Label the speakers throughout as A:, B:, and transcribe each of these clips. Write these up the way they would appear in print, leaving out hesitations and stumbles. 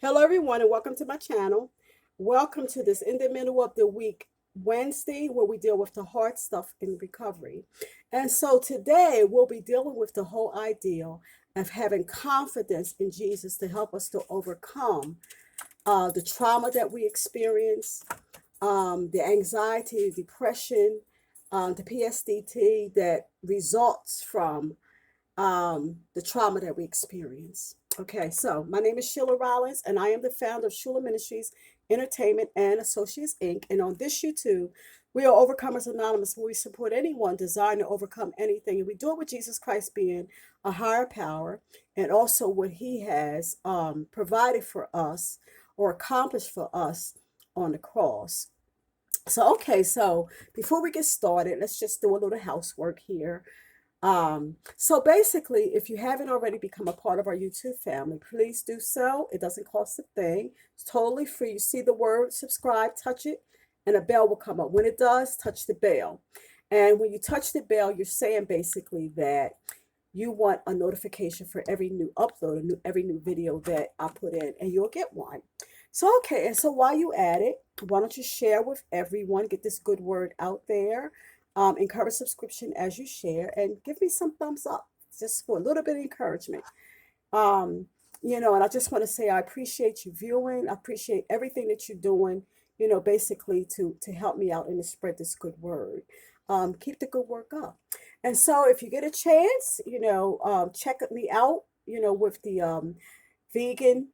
A: Hello, everyone, and welcome to my channel. Welcome to this in the middle of the week Wednesday, where we deal with the hard stuff in recovery. And so today we'll be dealing with the whole idea of having confidence in Jesus to help us to overcome the trauma that we experience, the anxiety, depression, the PSDT that results from the trauma that we experience. Okay, so my name is Sheila Rollins, and I am the founder of H.U.L.A Ministries, Entertainment and Associates Inc. And on this YouTube, we are Overcomers Anonymous, where we support anyone desiring to overcome anything. And we do it with Jesus Christ being a higher power and also what he has provided for us or accomplished for us on the cross. So before we get started, let's just do a little housework here. So basically, if you haven't already become a part of our YouTube family, please do so. It doesn't cost a thing. It's totally free. You see the word subscribe, touch it, and a bell will come up. When it does, touch the bell. And when you touch the bell, you're saying basically that you want a notification for every new upload, every new video that I put in, and you'll get one. So, okay, and so while you at it, why don't you share with everyone, get this good word out there, encourage subscription as you share, and give me some thumbs up just for a little bit of encouragement. Um, and I just want to say I appreciate you viewing. I appreciate everything that you're doing, basically to help me out and to spread this good word. Keep the good work up. And so if you get a chance, check me out, with the vegan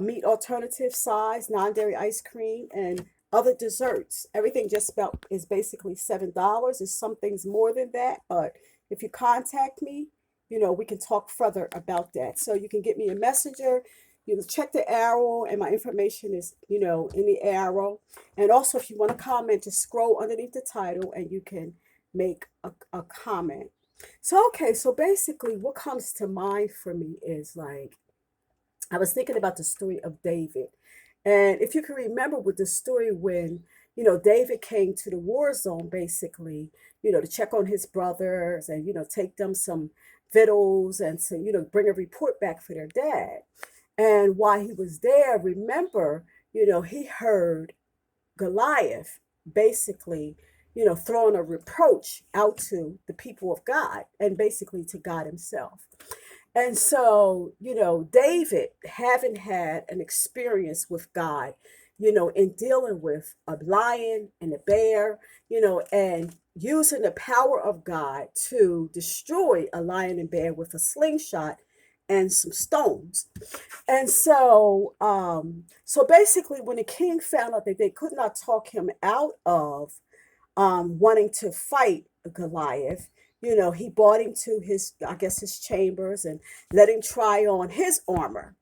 A: meat alternative size, non-dairy ice cream, and other desserts. Everything just about is basically $7. There's some things more than that, but if you contact me, we can talk further about that. So you can get me a messenger. You check the arrow, and my information is, in the arrow. And also, if you want to comment, just scroll underneath the title, and you can make a comment. So okay, so basically, what comes to mind for me is like I was thinking about the story of David. And if you can remember with the story when, David came to the war zone basically, to check on his brothers and, take them some victuals and to, bring a report back for their dad. And while he was there, remember, he heard Goliath basically, throwing a reproach out to the people of God and basically to God himself. And so, David, having had an experience with God, in dealing with a lion and a bear, and using the power of God to destroy a lion and bear with a slingshot and some stones. And so basically, when the king found out that they could not talk him out of wanting to fight Goliath, he brought him to his, I guess, his chambers and let him try on his armor.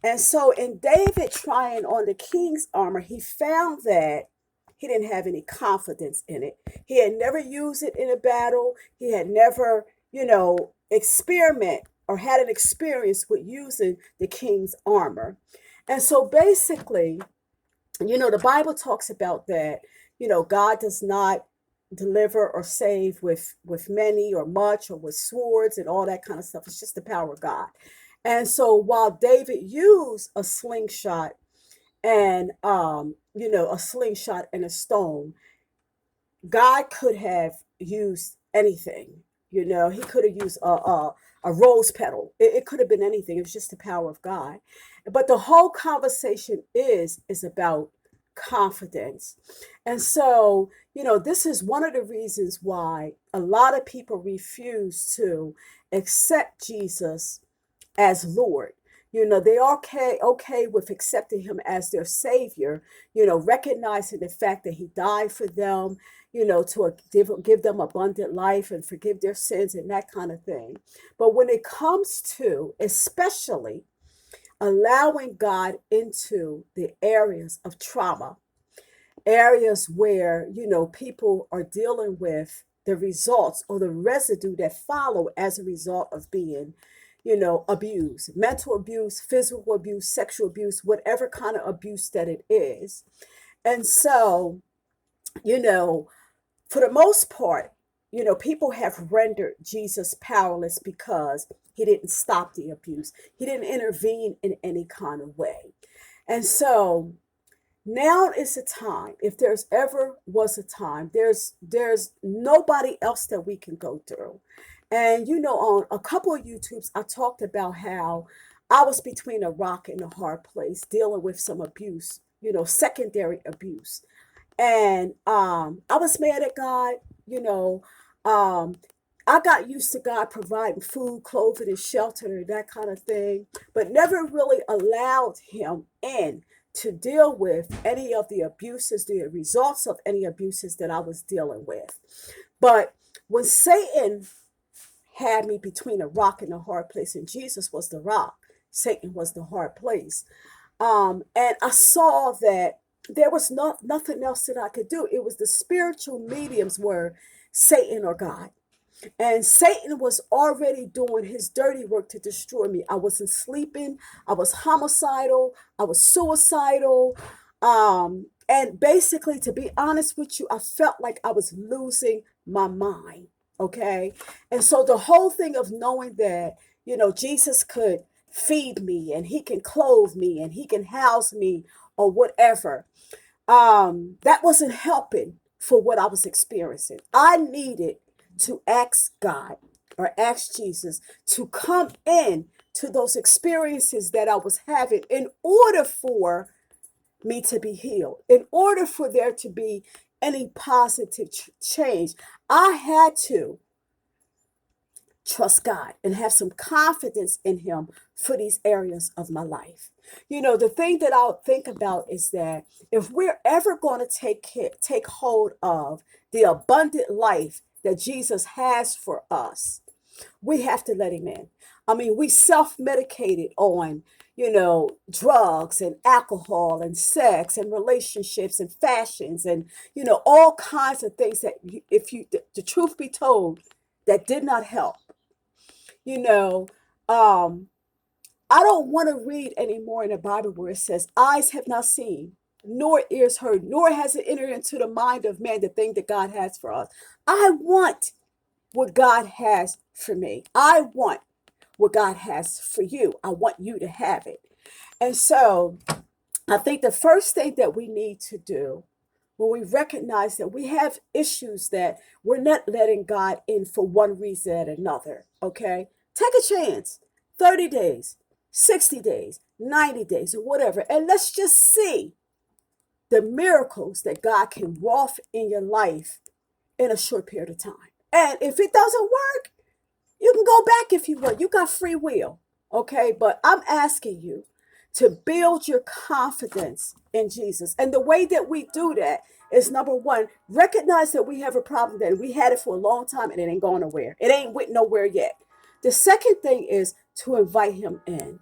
A: And so, in David trying on the king's armor, he found that he didn't have any confidence in it. He had never used it in a battle. He had never, experiment or had an experience with using the king's armor. And so, basically, the Bible talks about that, God does not deliver or save with many or much or with swords and all that kind of stuff. It's just the power of God. And so while David used a slingshot and a slingshot and a stone, God could have used anything. He could have used a rose petal. It could have been anything. It was just the power of God. But the whole conversation is about confidence. And so, this is one of the reasons why a lot of people refuse to accept Jesus as Lord. They are okay with accepting him as their savior, recognizing the fact that he died for them, to give them abundant life and forgive their sins and that kind of thing. But when it comes to, especially, allowing God into the areas of trauma, areas where, people are dealing with the results or the residue that follow as a result of being, abuse, mental abuse, physical abuse, sexual abuse, whatever kind of abuse that it is. And so, you know, for the most part, people have rendered Jesus powerless because He didn't stop the abuse. He didn't intervene in any kind of way. And so now is the time. If there's ever was a time, there's nobody else that we can go through. And on a couple of YouTubes, I talked about how I was between a rock and a hard place, dealing with some abuse, secondary abuse. And I was mad at God. you know um I got used to God providing food, clothing, and shelter and that kind of thing, but never really allowed him in to deal with any of the abuses, the results of any abuses that I was dealing with. But when Satan had me between a rock and a hard place, and Jesus was the rock, Satan was the hard place. And I saw that there was nothing else that I could do. It was the spiritual mediums were Satan or God. And Satan was already doing his dirty work to destroy me. I wasn't sleeping. I was homicidal. I was suicidal. And basically, to be honest with you, I felt like I was losing my mind. Okay. And so the whole thing of knowing that, Jesus could feed me and he can clothe me and he can house me or whatever, that wasn't helping for what I was experiencing. I needed to ask God or ask Jesus to come in to those experiences that I was having in order for me to be healed, in order for there to be any positive change. I had to trust God and have some confidence in him for these areas of my life. The thing that I'll think about is that if we're ever going to take hold of the abundant life that Jesus has for us, we have to let him in. I mean, we self-medicated on, drugs and alcohol and sex and relationships and fashions and, all kinds of things that if you, the truth be told, that did not help. You know, um, I don't want to read anymore in the Bible where it says, eyes have not seen, nor ears heard, nor has it entered into the mind of man the thing that God has for us. I want what God has for me. I want what God has for you. I want you to have it. And so I think the first thing that we need to do when we recognize that we have issues that we're not letting God in for one reason and another, okay? Take a chance. 30 days, 60 days, 90 days, or whatever. And let's just see the miracles that God can wrought in your life in a short period of time. And if it doesn't work, you can go back if you want. You got free will, okay? But I'm asking you to build your confidence in Jesus. And the way that we do that is, number one, recognize that we have a problem, that we had it for a long time and it ain't going nowhere. It ain't went nowhere yet. The second thing is to invite him in.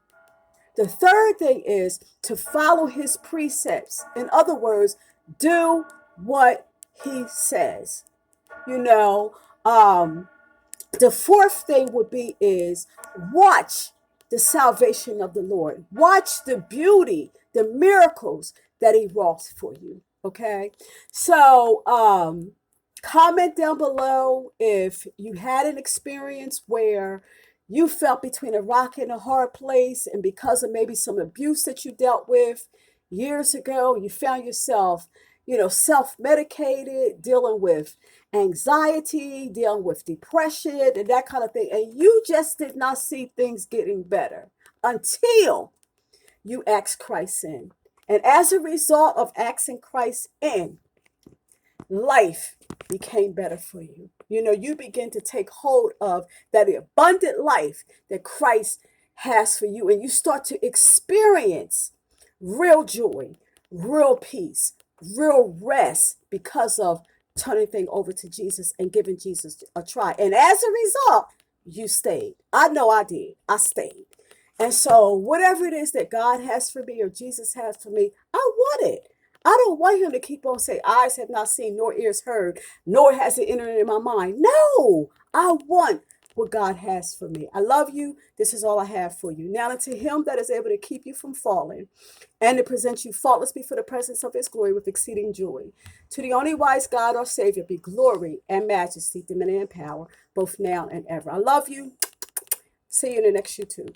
A: The third thing is to follow his precepts. In other words, do what he says. You know, the fourth thing would be is watch the salvation of the Lord. Watch the beauty, the miracles that he wrought for you. Okay. So comment down below if you had an experience where you felt between a rock and a hard place, and because of maybe some abuse that you dealt with years ago, you found yourself, self-medicated, dealing with anxiety, dealing with depression and that kind of thing. And you just did not see things getting better until you asked Christ in. And as a result of asking Christ in, life became better for you. You begin to take hold of that abundant life that Christ has for you. And you start to experience real joy, real peace, real rest because of turning things over to Jesus and giving Jesus a try. And as a result, you stayed. I know I did. I stayed. And so whatever it is that God has for me or Jesus has for me, I want it. I don't want him to keep on saying, eyes have not seen, nor ears heard, nor has it entered in my mind. No, I want what God has for me. I love you. This is all I have for you. Now unto him that is able to keep you from falling and to present you faultless before the presence of his glory with exceeding joy. To the only wise God, our Savior, be glory and majesty, dominion and power, both now and ever. I love you. See you in the next YouTube.